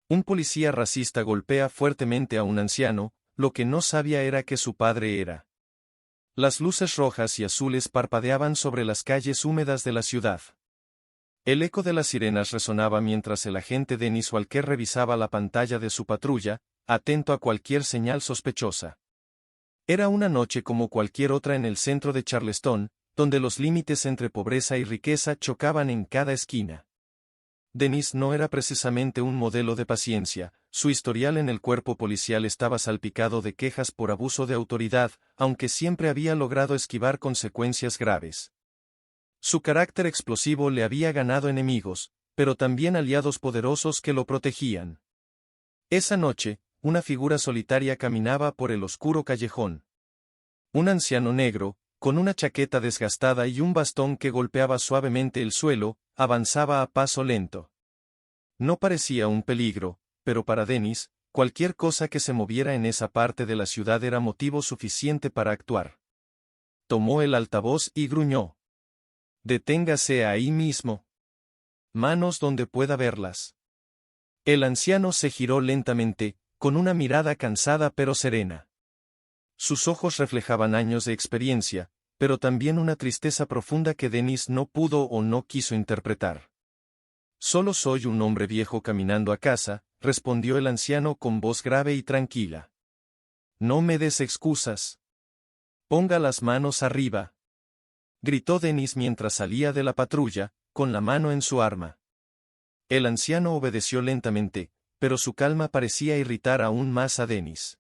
Un policía racista golpea fuertemente a un anciano, lo que no sabía era que su padre era. Las luces rojas y azules parpadeaban sobre las calles húmedas de la ciudad. El eco de las sirenas resonaba mientras el agente Dennis Walker revisaba la pantalla de su patrulla, atento a cualquier señal sospechosa. Era una noche como cualquier otra en el centro de Charleston, donde los límites entre pobreza y riqueza chocaban en cada esquina. Dennis no era precisamente un modelo de paciencia, su historial en el cuerpo policial estaba salpicado de quejas por abuso de autoridad, aunque siempre había logrado esquivar consecuencias graves. Su carácter explosivo le había ganado enemigos, pero también aliados poderosos que lo protegían. Esa noche, una figura solitaria caminaba por el oscuro callejón. Un anciano negro, con una chaqueta desgastada y un bastón que golpeaba suavemente el suelo, avanzaba a paso lento. No parecía un peligro, pero para Dennis, cualquier cosa que se moviera en esa parte de la ciudad era motivo suficiente para actuar. Tomó el altavoz y gruñó. «Deténgase ahí mismo. Manos donde pueda verlas». El anciano se giró lentamente, con una mirada cansada pero serena. Sus ojos reflejaban años de experiencia, pero también una tristeza profunda que Dennis no pudo o no quiso interpretar. «Solo soy un hombre viejo caminando a casa», respondió el anciano con voz grave y tranquila. «No me des excusas. Ponga las manos arriba», gritó Dennis mientras salía de la patrulla, con la mano en su arma. El anciano obedeció lentamente, pero su calma parecía irritar aún más a Dennis.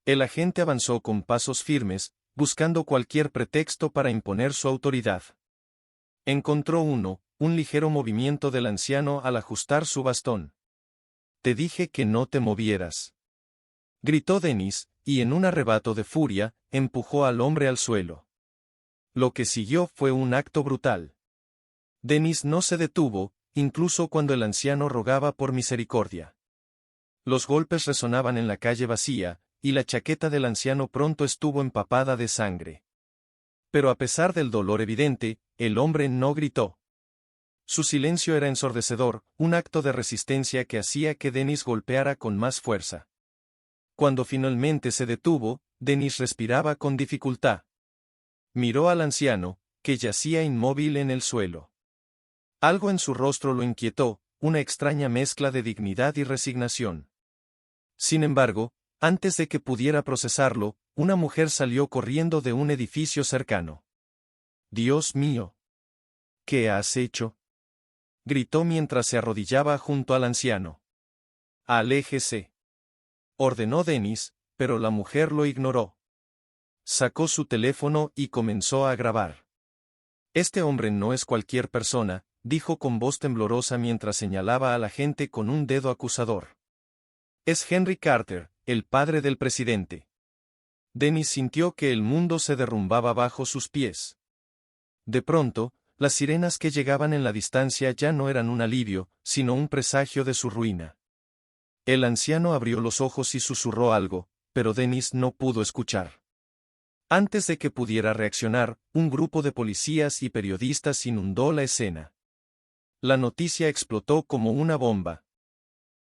El agente avanzó con pasos firmes, buscando cualquier pretexto para imponer su autoridad. Encontró un ligero movimiento del anciano al ajustar su bastón. «Te dije que no te movieras», gritó Dennis, y en un arrebato de furia, empujó al hombre al suelo. Lo que siguió fue un acto brutal. Dennis no se detuvo, incluso cuando el anciano rogaba por misericordia. Los golpes resonaban en la calle vacía, y la chaqueta del anciano pronto estuvo empapada de sangre. Pero a pesar del dolor evidente, el hombre no gritó. Su silencio era ensordecedor, un acto de resistencia que hacía que Dennis golpeara con más fuerza. Cuando finalmente se detuvo, Dennis respiraba con dificultad. Miró al anciano, que yacía inmóvil en el suelo. Algo en su rostro lo inquietó, una extraña mezcla de dignidad y resignación. Sin embargo, antes de que pudiera procesarlo, una mujer salió corriendo de un edificio cercano. «Dios mío. ¿Qué has hecho?», gritó mientras se arrodillaba junto al anciano. «Aléjese», ordenó Dennis, pero la mujer lo ignoró. Sacó su teléfono y comenzó a grabar. «Este hombre no es cualquier persona», dijo con voz temblorosa mientras señalaba a la gente con un dedo acusador. «Es Henry Carter, el padre del presidente». Dennis sintió que el mundo se derrumbaba bajo sus pies. De pronto, las sirenas que llegaban en la distancia ya no eran un alivio, sino un presagio de su ruina. El anciano abrió los ojos y susurró algo, pero Dennis no pudo escuchar. Antes de que pudiera reaccionar, un grupo de policías y periodistas inundó la escena. La noticia explotó como una bomba.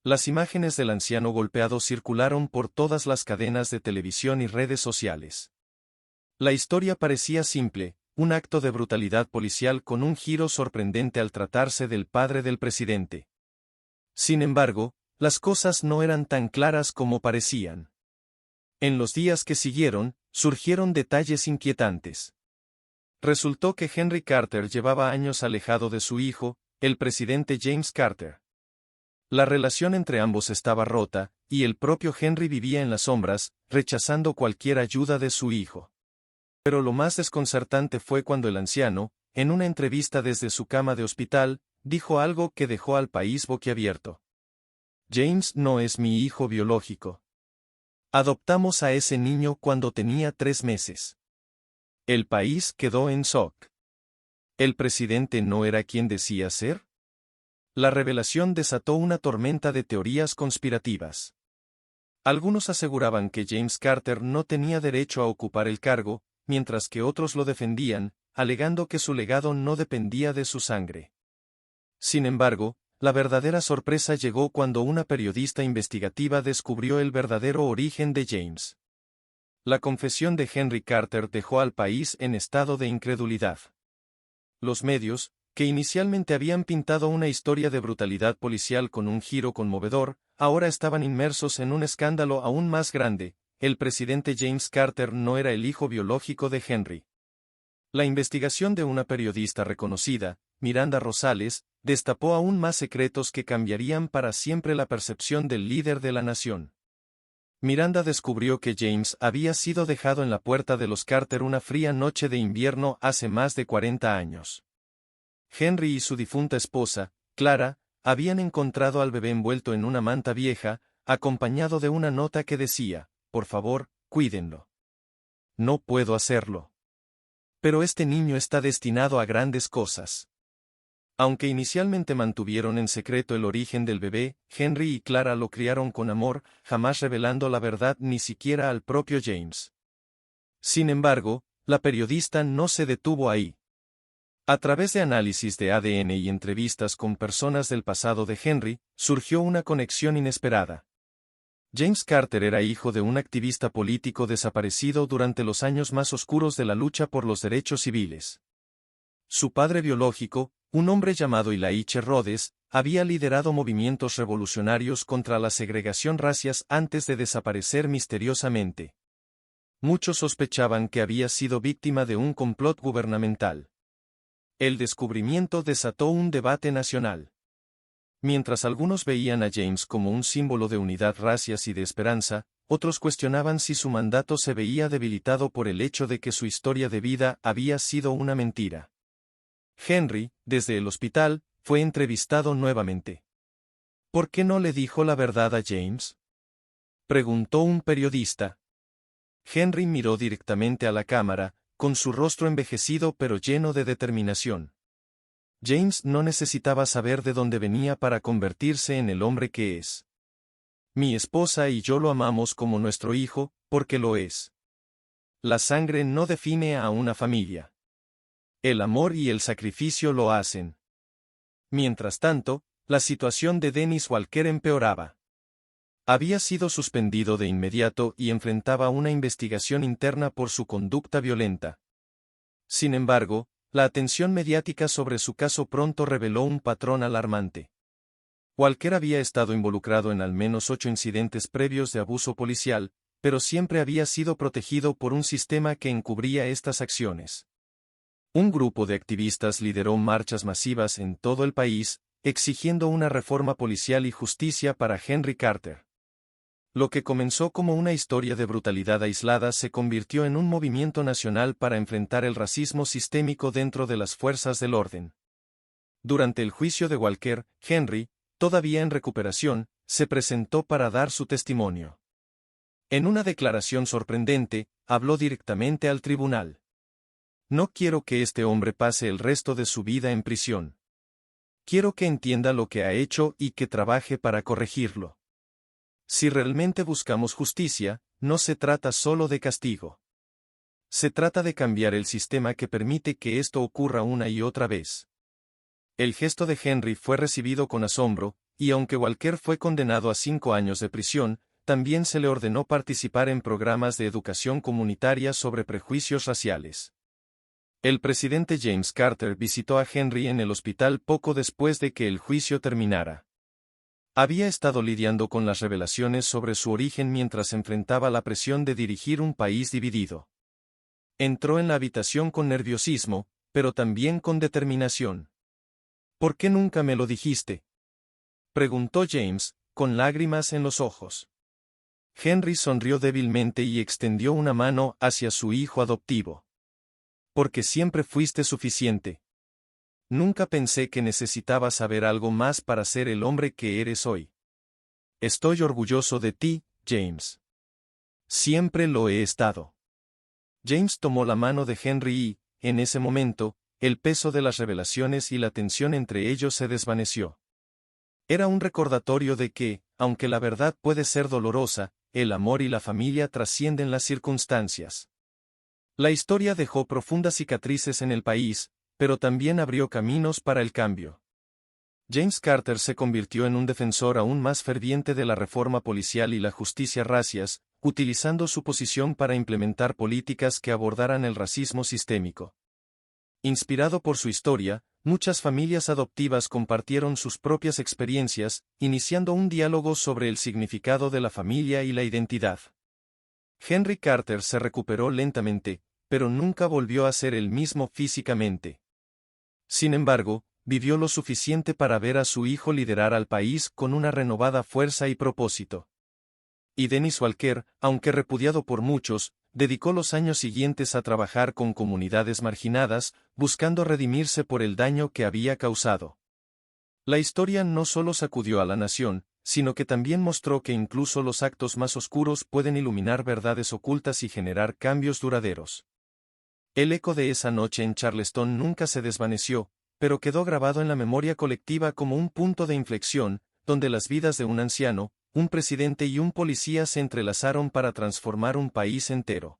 Las imágenes del anciano golpeado circularon por todas las cadenas de televisión y redes sociales. La historia parecía simple, un acto de brutalidad policial con un giro sorprendente al tratarse del padre del presidente. Sin embargo, las cosas no eran tan claras como parecían. En los días que siguieron, surgieron detalles inquietantes. Resultó que Henry Carter llevaba años alejado de su hijo, el presidente James Carter. La relación entre ambos estaba rota, y el propio Henry vivía en las sombras, rechazando cualquier ayuda de su hijo. Pero lo más desconcertante fue cuando el anciano, en una entrevista desde su cama de hospital, dijo algo que dejó al país boquiabierto. «James no es mi hijo biológico. Adoptamos a ese niño cuando tenía 3 meses». El país quedó en shock. ¿El presidente no era quien decía ser? La revelación desató una tormenta de teorías conspirativas. Algunos aseguraban que James Carter no tenía derecho a ocupar el cargo, mientras que otros lo defendían, alegando que su legado no dependía de su sangre. Sin embargo, la verdadera sorpresa llegó cuando una periodista investigativa descubrió el verdadero origen de James. La confesión de Henry Carter dejó al país en estado de incredulidad. Los medios, que inicialmente habían pintado una historia de brutalidad policial con un giro conmovedor, ahora estaban inmersos en un escándalo aún más grande. El presidente James Carter no era el hijo biológico de Henry. La investigación de una periodista reconocida, Miranda Rosales, destapó aún más secretos que cambiarían para siempre la percepción del líder de la nación. Miranda descubrió que James había sido dejado en la puerta de los Carter una fría noche de invierno hace más de 40 años. Henry y su difunta esposa, Clara, habían encontrado al bebé envuelto en una manta vieja, acompañado de una nota que decía: «Por favor, cuídenlo. No puedo hacerlo. Pero este niño está destinado a grandes cosas». Aunque inicialmente mantuvieron en secreto el origen del bebé, Henry y Clara lo criaron con amor, jamás revelando la verdad ni siquiera al propio James. Sin embargo, la periodista no se detuvo ahí. A través de análisis de ADN y entrevistas con personas del pasado de Henry, surgió una conexión inesperada. James Carter era hijo de un activista político desaparecido durante los años más oscuros de la lucha por los derechos civiles. Su padre biológico, un hombre llamado Elijah Rhodes, había liderado movimientos revolucionarios contra la segregación racial antes de desaparecer misteriosamente. Muchos sospechaban que había sido víctima de un complot gubernamental. El descubrimiento desató un debate nacional. Mientras algunos veían a James como un símbolo de unidad racial y de esperanza, otros cuestionaban si su mandato se veía debilitado por el hecho de que su historia de vida había sido una mentira. Henry, desde el hospital, fue entrevistado nuevamente. ¿Por qué no le dijo la verdad a James?, preguntó un periodista. Henry miró directamente a la cámara, con su rostro envejecido pero lleno de determinación. James no necesitaba saber de dónde venía para convertirse en el hombre que es. Mi esposa y yo lo amamos como nuestro hijo, porque lo es. La sangre no define a una familia. El amor y el sacrificio lo hacen. Mientras tanto, la situación de Dennis Walker empeoraba. Había sido suspendido de inmediato y enfrentaba una investigación interna por su conducta violenta. Sin embargo, la atención mediática sobre su caso pronto reveló un patrón alarmante. Walker había estado involucrado en al menos 8 incidentes previos de abuso policial, pero siempre había sido protegido por un sistema que encubría estas acciones. Un grupo de activistas lideró marchas masivas en todo el país, exigiendo una reforma policial y justicia para Henry Carter. Lo que comenzó como una historia de brutalidad aislada se convirtió en un movimiento nacional para enfrentar el racismo sistémico dentro de las fuerzas del orden. Durante el juicio de Walker, Henry, todavía en recuperación, se presentó para dar su testimonio. En una declaración sorprendente, habló directamente al tribunal. No quiero que este hombre pase el resto de su vida en prisión. Quiero que entienda lo que ha hecho y que trabaje para corregirlo. Si realmente buscamos justicia, no se trata solo de castigo. Se trata de cambiar el sistema que permite que esto ocurra una y otra vez. El gesto de Henry fue recibido con asombro, y aunque Walker fue condenado a 5 años de prisión, también se le ordenó participar en programas de educación comunitaria sobre prejuicios raciales. El presidente James Carter visitó a Henry en el hospital poco después de que el juicio terminara. Había estado lidiando con las revelaciones sobre su origen mientras enfrentaba la presión de dirigir un país dividido. Entró en la habitación con nerviosismo, pero también con determinación. ¿Por qué nunca me lo dijiste?, preguntó James, con lágrimas en los ojos. Henry sonrió débilmente y extendió una mano hacia su hijo adoptivo. Porque siempre fuiste suficiente. Nunca pensé que necesitaba saber algo más para ser el hombre que eres hoy. Estoy orgulloso de ti, James. Siempre lo he estado. James tomó la mano de Henry y, en ese momento, el peso de las revelaciones y la tensión entre ellos se desvaneció. Era un recordatorio de que, aunque la verdad puede ser dolorosa, el amor y la familia trascienden las circunstancias. La historia dejó profundas cicatrices en el país, pero también abrió caminos para el cambio. James Carter se convirtió en un defensor aún más ferviente de la reforma policial y la justicia racias, utilizando su posición para implementar políticas que abordaran el racismo sistémico. Inspirado por su historia, muchas familias adoptivas compartieron sus propias experiencias, iniciando un diálogo sobre el significado de la familia y la identidad. Henry Carter se recuperó lentamente, pero nunca volvió a ser el mismo físicamente. Sin embargo, vivió lo suficiente para ver a su hijo liderar al país con una renovada fuerza y propósito. Y Dennis Walker, aunque repudiado por muchos, dedicó los años siguientes a trabajar con comunidades marginadas, buscando redimirse por el daño que había causado. La historia no solo sacudió a la nación, sino que también mostró que incluso los actos más oscuros pueden iluminar verdades ocultas y generar cambios duraderos. El eco de esa noche en Charleston nunca se desvaneció, pero quedó grabado en la memoria colectiva como un punto de inflexión, donde las vidas de un anciano, un presidente y un policía se entrelazaron para transformar un país entero.